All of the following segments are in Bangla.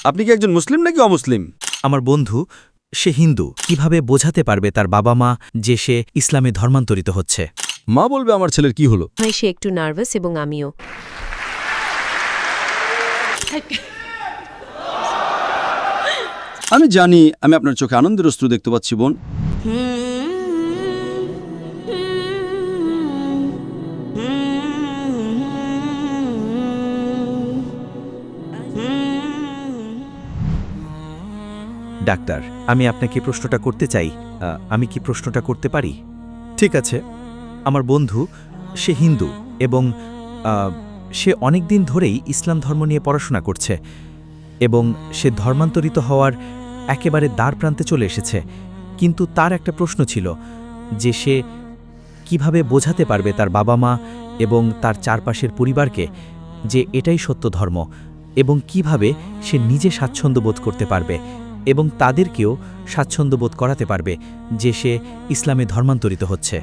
আপনি কি একজন মুসলিম নাকি অমুসলিম? আমার বন্ধু সে হিন্দু, কিভাবে বোঝাতে পারবে তার বাবা মা যে সে ইসলামে ধর্মান্তরিত হচ্ছে? মা বলবে আমার ছেলের কি হলো। সে একটু নার্ভাস এবং আমিও। আমি জানি আমি আপনার চোখে আনন্দের অশ্রু দেখতে পাচ্ছি বোন। ডাক্তার, আমি আপনাকে প্রশ্নটা করতে চাই। আমি কি প্রশ্নটা করতে পারি? ঠিক আছে। আমার বন্ধু সে হিন্দু এবং সে অনেক দিন ধরেই ইসলাম ধর্ম নিয়ে পড়াশোনা করছে এবং সে ধর্মান্তরিত হওয়ার একেবারে দ্বার প্রান্তে চলে এসেছে। কিন্তু তার একটা প্রশ্ন ছিল যে সে কিভাবে বোঝাতে পারবে তার বাবা মা এবং তার চারপাশের পরিবারকে যে এটাই সত্য ধর্ম, এবং কিভাবে সে নিজে স্বাচ্ছন্দ্য বোধ করতে পারবে এবং তাদেরকেও স্বাচ্ছন্দ্য বোধ করাতে পারবে যে সে ইসলামে ধর্মান্তরিত হচ্ছে।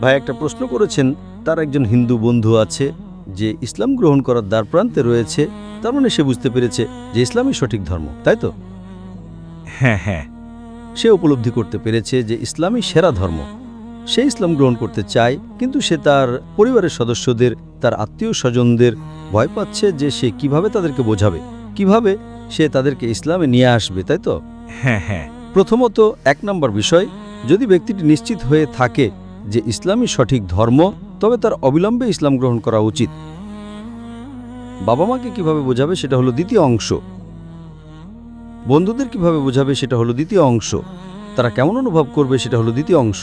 ভাই একটা প্রশ্ন করেছেন, তার একজন হিন্দু বন্ধু আছে যে ইসলাম গ্রহণ করার দ্বারপ্রান্তে রয়েছে, তার মানে সে বুঝতে পেরেছে যে ইসলামই সঠিক ধর্ম, তাই তো? হ্যাঁ হ্যাঁ, সে উপলব্ধি করতে পেরেছে যে ইসলামই সেরা ধর্ম। সে ইসলাম গ্রহণ করতে চায়, কিন্তু সে তার পরিবারের সদস্যদের, তার আত্মীয় স্বজনদের ভয় পাচ্ছে যে সে কিভাবে তাদেরকে বোঝাবে, কিভাবে সে তাদেরকে ইসলামে নিয়ে আসবে, তাই তো? হ্যাঁ হ্যাঁ। প্রথমত 1 নম্বর বিষয়, যদি ব্যক্তিটি নিশ্চিত হয়ে থাকে যে ইসলামই সঠিক ধর্ম, তবে তার অবিলম্বে ইসলাম গ্রহণ করা উচিত। বাবা মাকে কিভাবে বোঝাবে সেটা হলো দ্বিতীয় অংশ। বন্ধুদের কিভাবে বোঝাবে সেটা হলো দ্বিতীয় অংশ। তারা কেমন অনুভব করবে সেটা হলো দ্বিতীয় অংশ।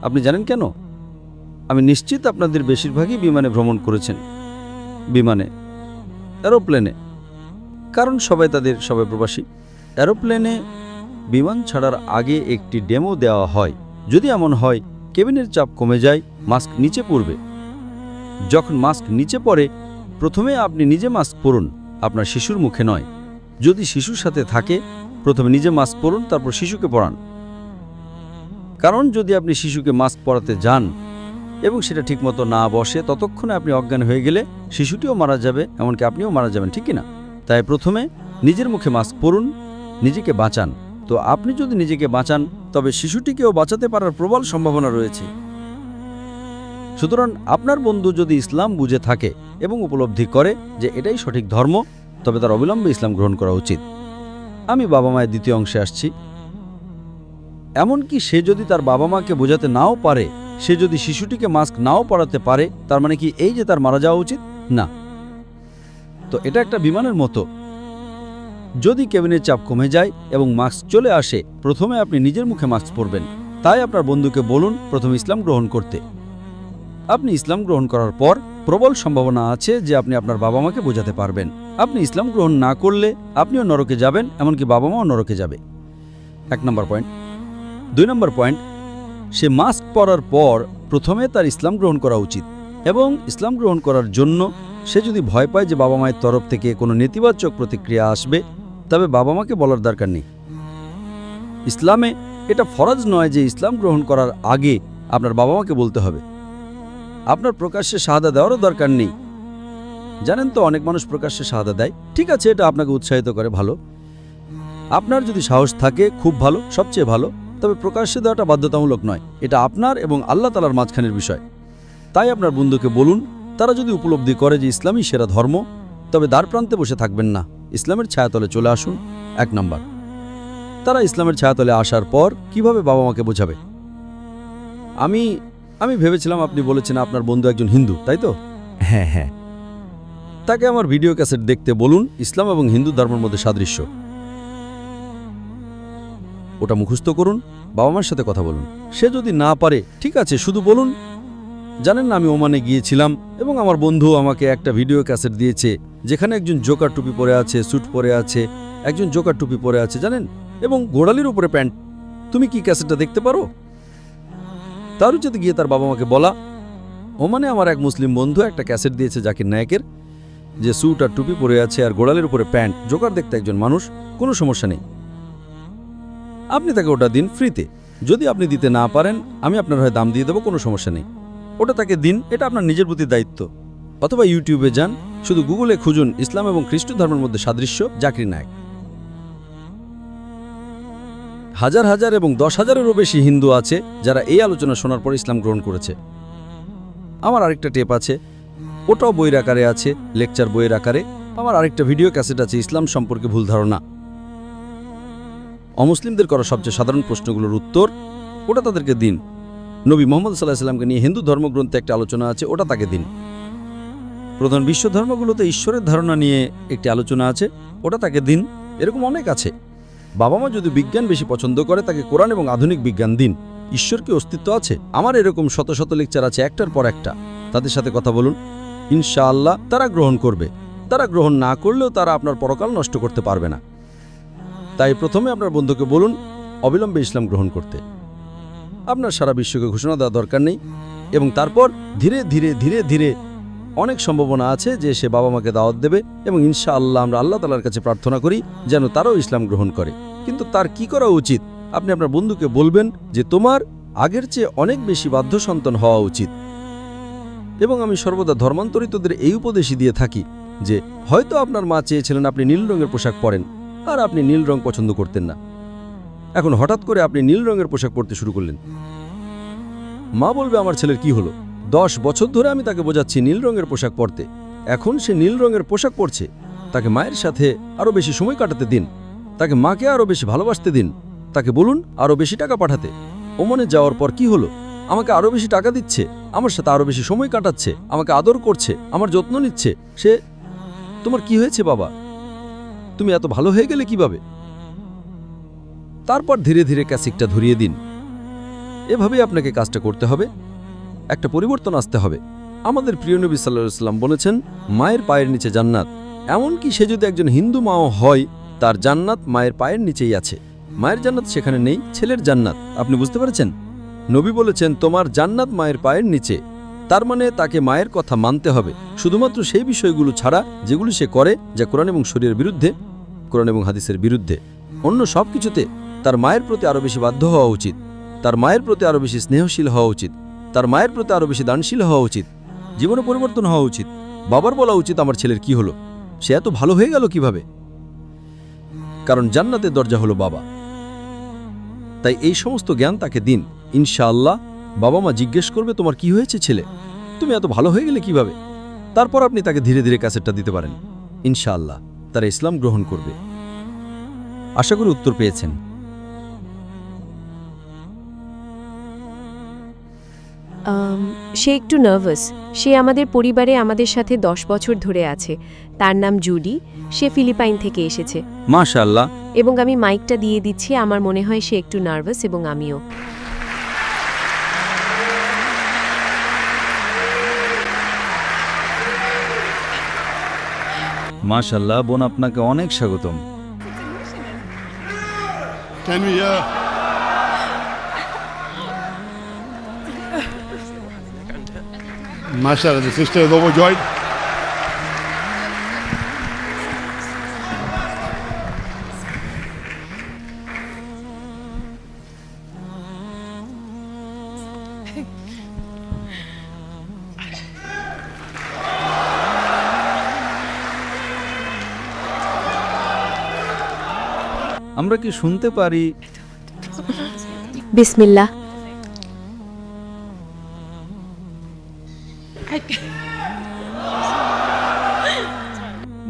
আপনি জানেন কেন? আমি নিশ্চিত আপনাদের বেশিরভাগই বিমানে ভ্রমণ করেছেন, বিমানে, এরোপ্লেনে, কারণ সবাই প্রবাসী। এরোপ্লেনে বিমান ছাড়ার আগে একটি ডেমো দেওয়া হয়। যদি এমন হয় কেবিনের চাপ কমে যায়, মাস্ক নিচে পড়বে। যখন মাস্ক নিচে পড়ে, প্রথমে আপনি নিজে মাস্ক পরুন, আপনার শিশুর মুখে নয়। যদি শিশুর সাথে থাকে, প্রথমে নিজে মাস্ক পরুন, তারপর শিশুকে পরান। কারণ যদি আপনি শিশুকে মাস্ক পরাতে যান এবং সেটা ঠিকমতো না বসে, ততক্ষণে আপনি অজ্ঞান হয়ে গেলে শিশুটিও মারা যাবে, এমনকি আপনিও মারা যাবেন, ঠিক কিনা? তাই প্রথমে নিজের মুখে মাস্ক পরুন, নিজেকে বাঁচান। তো আপনি যদি নিজেকে বাঁচান, তবে শিশুটিকেও বাঁচাতে পারার প্রবল সম্ভাবনা রয়েছে। সুতরাং আপনার বন্ধু যদি ইসলাম বুঝে থাকে এবং উপলব্ধি করে যে এটাই সঠিক ধর্ম, তবে তার অবিলম্বে ইসলাম গ্রহণ করা উচিত। আমি বাবা মায়ের দ্বিতীয় অংশে আসছি। এমনকি সে যদি তার বাবা মাকে বোঝাতে নাও পারে, সে যদি শিশুটিকে মাস্ক নাও পরাতে পারে, তার মানে কি এই যে তার মারা যাওয়া উচিত? না। তো এটা একটা বিমানের মতো। যদি কেবিনের চাপ কমে যায় এবং মাস্ক চলে আসে, প্রথমে আপনি নিজের মুখে মাস্ক পরবেন। তাই আপনার বন্ধুকে বলুন প্রথমে ইসলাম গ্রহণ করতে। আপনি ইসলাম গ্রহণ করার পর প্রবল সম্ভাবনা আছে যে আপনি আপনার বাবা মাকে বোঝাতে পারবেন। আপনি ইসলাম গ্রহণ না করলে আপনিও নরকে যাবেন, এমনকি বাবা মাও নরকে যাবে। 1 নম্বর পয়েন্ট। 2 নম্বর পয়েন্ট, সে মাস্ক পরার পর প্রথমে তার ইসলাম গ্রহণ করা উচিত। এবং ইসলাম গ্রহণ করার জন্য সে যদি ভয় পায় যে বাবা মায়ের তরফ থেকে কোনো নেতিবাচক প্রতিক্রিয়া আসবে, তবে বাবা মাকে বলার দরকার নেই। ইসলামে এটা ফরজ নয় যে ইসলাম গ্রহণ করার আগে আপনার বাবা মাকে বলতে হবে। আপনার প্রকাশ্যে শাহাদা দেওয়ারও দরকার নেই। জানেন তো, অনেক মানুষ প্রকাশ্যে শাহাদা দেয়। ঠিক আছে, এটা আপনাকে উৎসাহিত করে, ভালো। আপনার যদি সাহস থাকে, খুব ভালো, সবচেয়ে ভালো। তবে প্রকাশ্যে দেওয়াটা বাধ্যতামূলক নয়। এটা আপনার এবং আল্লাহ তাআলার মাঝখানের বিষয়। তাই আপনার বন্ধুকে বলুন, তারা যদি উপলব্ধি করে যে ইসলামই সেরা ধর্ম, তবে দ্বারপ্রান্তে বসে থাকবেন না, ইসলামের ছায়াতলে চলে আসুন। 1 নম্বর। তারা ইসলামের ছায়াতলে আসার পর কিভাবে বাবা মাকে বোঝাবে? আমি ভেবেছিলাম আপনি বলেছেন আপনার বন্ধু একজন হিন্দু, তাই তো? হ্যাঁ হ্যাঁ। তাকে আমার ভিডিও ক্যাসেট দেখতে বলুন, ইসলাম এবং হিন্দু ধর্মের মধ্যে সাদৃশ্য। ওটা মুখস্থ করুন, বাবা মার সাথে কথা বলুন। সে যদি না পারে, ঠিক আছে, শুধু বলুন, জানেন না, আমি ওমানে গিয়েছিলাম এবং আমার বন্ধু আমাকে একটা ভিডিও ক্যাসেট দিয়েছে যেখানে একজন জোকার টুপি পরে আছে, স্যুট পরে আছে, একজন জোকার টুপি পরে আছে, জানেন, এবং গোড়ালির উপরে প্যান্ট। তুমি কি ক্যাসেটটা দেখতে পারো? তার উচিত গিয়ে তার বাবা মাকে বলা, ওমানে আমার এক মুসলিম বন্ধু একটা ক্যাসেট দিয়েছে জাকির নায়েকের, যে স্যুট আর টুপি পরে আছে আর গোড়ালির উপরে প্যান্ট, জোকার দেখতে একজন মানুষ, কোনো সমস্যা নেই। আপনি তাকে ওটা দিন ফ্রিতে। যদি আপনি দিতে না পারেন, আমি আপনার হয়ে দাম দিয়ে দেবো, কোনো সমস্যা নেই। ওটা তাকে দিন, এটা আপনার নিজের প্রতি দায়িত্ব। অথবা ইউটিউবে যান, শুধু গুগলে খুঁজুন ইসলাম এবং খ্রিস্ট ধর্মের মধ্যে সাদৃশ্য জাকির নায়েক। হাজার হাজার এবং 10,000-এরও বেশি হিন্দু আছে যারা এই আলোচনা শোনার পর ইসলাম গ্রহণ করেছে। আমার আরেকটা টেপ আছে, ওটাও বইয়ের আকারে আছে, লেকচার বইয়ের আকারে। আমার আরেকটা ভিডিও ক্যাসেট আছে ইসলাম সম্পর্কে ভুল ধারণা। অমুসলিমদের করা সবচেয়ে সাধারণ প্রশ্নগুলোর উত্তর, ওটা তাদেরকে দিন। নবী মুহাম্মদ সাল্লাল্লাহু আলাইহি ওয়াসাল্লামকে নিয়ে হিন্দু ধর্মগ্রন্থে একটা আলোচনা আছে, ওটা তাকে দিন। প্রধান বিশ্ব ধর্মগুলোতে ঈশ্বরের ধারণা নিয়ে একটি আলোচনা আছে, ওটা তাকে দিন। এরকম অনেক আছে। বাবা মা যদি বিজ্ঞান বেশি পছন্দ করে, তাকে কোরআন এবং আধুনিক বিজ্ঞান দিন। ঈশ্বর কি অস্তিত্ব আছে? আমার এরকম শত শত লেকচার আছে, একটার পর একটা। তাদের সাথে কথা বলুন, ইনশাআল্লাহ তারা গ্রহণ করবে। তারা গ্রহণ না করলেও তারা আপনার পরকাল নষ্ট করতে পারবে না। তাই প্রথমে আপনার বন্ধুকে বলুন অবিলম্বে ইসলাম গ্রহণ করতে। আপনার সারা বিশ্বকে ঘোষণা দেওয়া দরকার নেই। এবং তারপর ধীরে ধীরে ধীরে ধীরে অনেক সম্ভাবনা আছে যে সে বাবা মাকে দাওয়াত দেবে, এবং ইনশাআল্লাহ আমরা আল্লাহ তাআলার কাছে প্রার্থনা করি যেন তারাও ইসলাম গ্রহণ করে। কিন্তু তার কি করা উচিত? আপনি আপনার বন্ধুকে বলবেন যে তোমার আগের চেয়ে অনেক বেশি বাধ্য সন্তান হওয়া উচিত। এবং আমি সর্বদা ধর্মান্তরিতদের এই উপদেশই দিয়ে থাকি যে হয়তো আপনার মা চেয়েছিলেন আপনি নীল রঙের পোশাক পরেন, আর আপনি নীল রং পছন্দ করতেন না। এখন হঠাৎ করে আপনি নীল রঙের পোশাক পরতে শুরু করলেন। মা বলবে আমার ছেলের কি হলো? 10 বছর ধরে আমি তাকে বোঝাচ্ছি নীল রঙের পোশাক পরতে, এখন সে নীল রঙের পোশাক পরছে। তাকে মায়ের সাথে আরও বেশি সময় কাটাতে দিন, তাকে মাকে আরও বেশি ভালোবাসতে দিন, তাকে বলুন আরও বেশি টাকা পাঠাতে। ওমানে যাওয়ার পর কি হলো? আমাকে আরও বেশি টাকা দিচ্ছে, আমার সাথে আরও বেশি সময় কাটাচ্ছে, আমাকে আদর করছে, আমার যত্ন নিচ্ছে। সে তোমার কি হয়েছে বাবা? তুমি এত ভালো হয়ে গেলে কিভাবে? তারপর ধীরে ধীরে ক্যাসিকটা ধরিয়ে দিন। এভাবেই আপনাকে কাজটা করতে হবে। একটা পরিবর্তন আসতে হবে। আমাদের প্রিয় নবী সাল্লাল্লাহু আলাইহি ওয়াসাল্লাম বলেছেন মায়ের পায়ের নিচে জান্নাত। এমনকি সে যদি একজন হিন্দু মাও হয়, তার জান্নাত মায়ের পায়ের নিচেই আছে। মায়ের জান্নাত সেখানে নেই, ছেলের জান্নাত। আপনি বুঝতে পেরেছেন? নবী বলেছেন তোমার জান্নাত মায়ের পায়ের নিচে। তার মানে তাকে মায়ের কথা মানতে হবে, শুধুমাত্র সেই বিষয়গুলো ছাড়া যেগুলো সে করে যা কোরআন এবং শরীয়তের বিরুদ্ধে, কোরআন এবং হাদিসের বিরুদ্ধে। অন্য সব কিছুতে তার মায়ের প্রতি আরও বেশি বাধ্য হওয়া উচিত, তার মায়ের প্রতি আরও বেশি স্নেহশীল হওয়া উচিত, তার মায়ের প্রতি আরও বেশি দানশীল হওয়া উচিত। জীবনে পরিবর্তন হওয়া উচিত। বাবার বলা উচিত আমার ছেলের কি হলো, সে এত ভালো হয়ে গেল কিভাবে? কারণ জান্নাতের দরজা হলো বাবা। তাই এই সমস্ত জ্ঞান তাকে দিন। ইনশাআল্লাহ বাবা মা জিজ্ঞেস করবে তোমার কি হয়েছে ছেলে, তুমি এত ভালো হয়ে গেলে কিভাবে? তারপর আপনি তাকে ধীরে ধীরে ক্যাসেটটা দিতে পারেন। ইনশাআল্লাহ তারা ইসলাম গ্রহণ করবে। আশা করি উত্তর পেয়েছেন। সে একটু নার্ভাস। সে আমাদের পরিবারে আমাদের সাথে 10 বছর ধরে আছে। তার নাম জুডি। সে ফিলিপাইন থেকে এসেছে। মাশাআল্লাহ। এবং আমি মাইকটা দিয়ে দিচ্ছি। আমার মনে হয় সে একটু নার্ভাস, এবং আমিও। মাশাআল্লাহ বোন, আপনাকে অনেক স্বাগতম। Can we Mashallah, the sister is overjoyed. আমরা কি শুনতে পারি? বিসমিল্লাহ।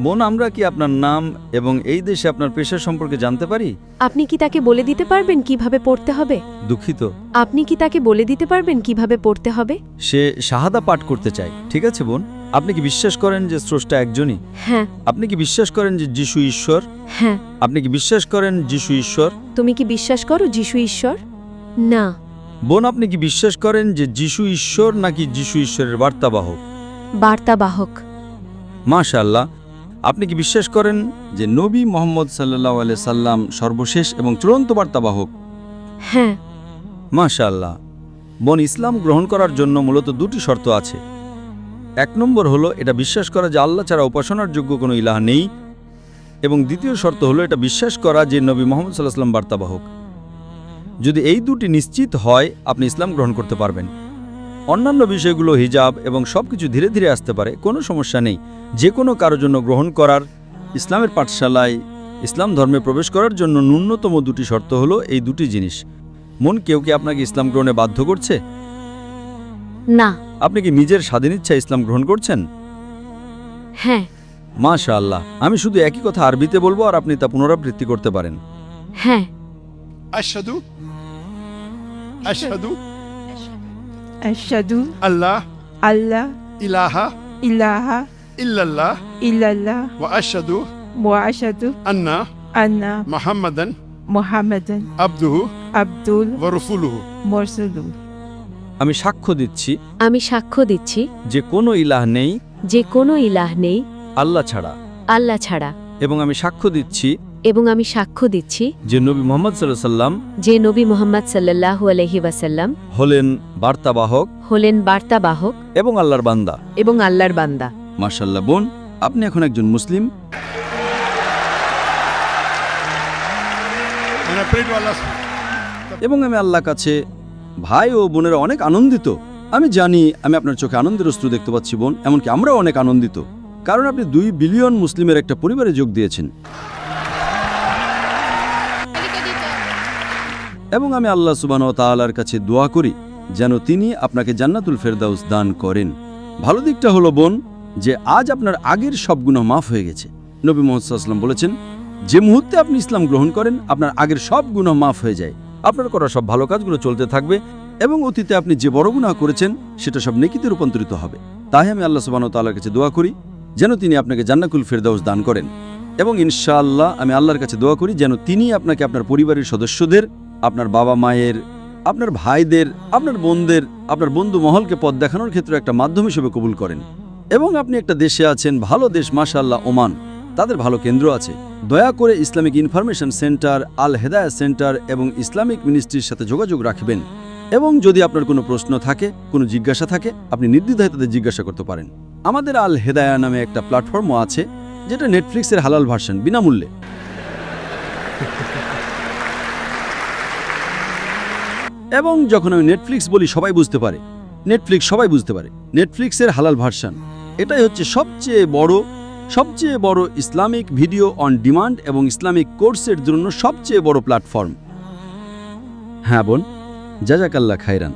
বোন, আমরা কি আপনার নাম এবং এই দেশে আপনার পেশা সম্পর্কে জানতে পারি? আপনি কি তাকে বলে দিতে পারবেন কিভাবে পড়তে হবে? দুঃখিত। আপনি কি তাকে বলে দিতে পারবেন কিভাবে পড়তে হবে? সে শাহাদা পাঠ করতে চায়। ঠিক আছে বোন, আপনি কি বিশ্বাস করেন যে স্রষ্টা একজনই? হ্যাঁ। আপনি কি বিশ্বাস করেন যে যিশু ঈশ্বর? হ্যাঁ। আপনি কি বিশ্বাস করেন যিশু ঈশ্বর? তুমি কি বিশ্বাস করো যিশু ঈশ্বর? না। বোন, আপনি কি বিশ্বাস করেন যে যিশু ঈশ্বর নাকি যিশু ঈশ্বরের বার্তাবাহক? বার্তাবাহক। মাশাআল্লাহ। আপনি কি বিশ্বাস করেন যে নবী মুহাম্মদ সাল্লাল্লাহু আলাইহি সাল্লাম সর্বশেষ এবং চূড়ান্ত বার্তাবাহক? হ্যাঁ। মাশাআল্লাহ। বোন, ইসলাম গ্রহণ করার জন্য মূলত 2টি শর্ত আছে। 1 নম্বর হলো এটা বিশ্বাস করা যে আল্লাহ ছাড়া উপাসনার যোগ্য কোনো ইলাহ নেই, এবং দ্বিতীয় শর্ত হলো এটা বিশ্বাস করা যে নবী মুহাম্মদ সাল্লাল্লাহু আলাইহি সাল্লাম বার্তাবাহক। যদি এই 2টি নিশ্চিত হয়, আপনি ইসলাম গ্রহণ করতে পারবেন। অন্যান্য বিষয়গুলো হিজাব এবং সব কিছু ধীরে ধীরে আসতে পারে, কোনো সমস্যা নেই। যে কোনো কারোর জন্য গ্রহণ করার, ইসলামের পাঠশালায় ইসলাম ধর্মে প্রবেশ করার জন্য ন্যূনতম দুটি শর্ত হলো এই দুটি জিনিস। মন, কেউ কি আপনাকে ইসলাম গ্রহণে বাধ্য করছে? না। আপনি কি নিজের স্বাধীন ইচ্ছায় ইসলাম গ্রহণ করছেন? হ্যাঁ। মাশাআল্লাহ। আমি শুধু একই কথা আরবিতে বলবো আর আপনি তা পুনরাবৃত্তি করতে পারেন। হ্যাঁ। أشهد أشهد أشهد الله ألا إله إله إلا الله إلا الله وأشهد وأشهد أن أن محمدا محمدا عبده عبد ورسوله ورسوله আমি সাক্ষ্য দিচ্ছি আমি সাক্ষ্য দিচ্ছি যে কোনো ইলাহ নেই যে কোনো ইলাহ নেই আল্লাহ ছাড়া, আল্লাহ ছাড়া, এবং আমি সাক্ষ্য দিচ্ছি এবং আমি সাক্ষ্য দিচ্ছি যে নবী মুহাম্মদ সাল্লাল্লাহু আলাইহি সাল্লাম যে নবী মুহাম্মদ সাল্লাল্লাহু আলাইহি ওয়াসাল্লাম হলেন বার্তাবাহক হলেন বার্তাবাহক এবং আল্লাহর বান্দা। এবং আল্লাহর বান্দা। মাশাআল্লাহ বোন, আপনি এখন একজন মুসলিম। and I pray to Allah এবং আমি আল্লাহর কাছে ভাই ও বোনেরা অনেক আনন্দিত। আমি জানি আমি আপনার চোখে আনন্দের অশ্রু দেখতে পাচ্ছি বোন, এমনকি আমরাও অনেক আনন্দিত, কারণ আপনি 2 বিলিয়ন মুসলিমের একটা পরিবারে যোগ দিয়েছেন। এবং আমি আল্লাহ সুবহানাহু ওয়া তাআলার কাছে দোয়া করি যেন তিনি আপনাকে জান্নাতুল ফেরদাউস দান করেন। ভালো দিকটা হলো বোন যে আজ আপনার আগের সব গুনাহ মাফ হয়ে গেছে। নবী মুহাম্মদ সাল্লাল্লাহু আলাইহি ওয়াসাল্লাম বলেছেন, যে মুহূর্তে আপনি ইসলাম গ্রহণ করেন আপনার আগের সব গুনাহ মাফ হয়ে যায়, আপনার করা সব ভালো কাজগুলো চলতে থাকবে এবং অতীতে আপনি যে বড় গুনাহ করেছেন সেটা সব নেকিতে রূপান্তরিত হবে। তাই আমি আল্লাহ সুবহানাহু ওয়া তাআলার কাছে দোয়া করি যেন তিনি আপনাকে জান্নাতুল ফেরদাউস দান করেন। এবং ইনশাআল্লাহ আমি আল্লাহর কাছে দোয়া করি যেন তিনি আপনাকে আপনার পরিবারের সদস্যদের, আপনার বাবা মায়ের, আপনার ভাইদের, আপনার বোনদের, আপনার বন্ধু মহলকে পথ দেখানোর ক্ষেত্রে একটা মাধ্যম হিসেবে কবুল করেন। এবং আপনি একটা দেশে আছেন, ভালো দেশ মাশাআল্লাহ, ওমান, তাদের ভালো কেন্দ্র আছে। দয়া করে ইসলামিক ইনফরমেশন সেন্টার, আল হেদায়া সেন্টার এবং ইসলামিক মিনিস্ট্রির সাথে যোগাযোগ রাখবেন। এবং যদি আপনার কোনো প্রশ্ন থাকে, কোনো জিজ্ঞাসা থাকে, আপনি নির্দ্বিধায় তাদের জিজ্ঞাসা করতে পারেন। আমাদের আল হেদায়া নামে একটা প্ল্যাটফর্মও আছে যেটা নেটফ্লিক্সের হালাল ভার্সন, বিনামূল্যে। এবং যখন আমি নেটফ্লিক্স বলি সবাই বুঝতে পারে, নেটফ্লিক্স সবাই বুঝতে পারে। নেটফ্লিক্সের হালাল ভার্সন, এটাই হচ্ছে সবচেয়ে বড় ইসলামিক ভিডিও অন ডিমান্ড এবং ইসলামিক কোর্সের জন্য সবচেয়ে বড় প্ল্যাটফর্ম। হ্যাঁ বোন, জাযাকাল্লাহ খাইরান।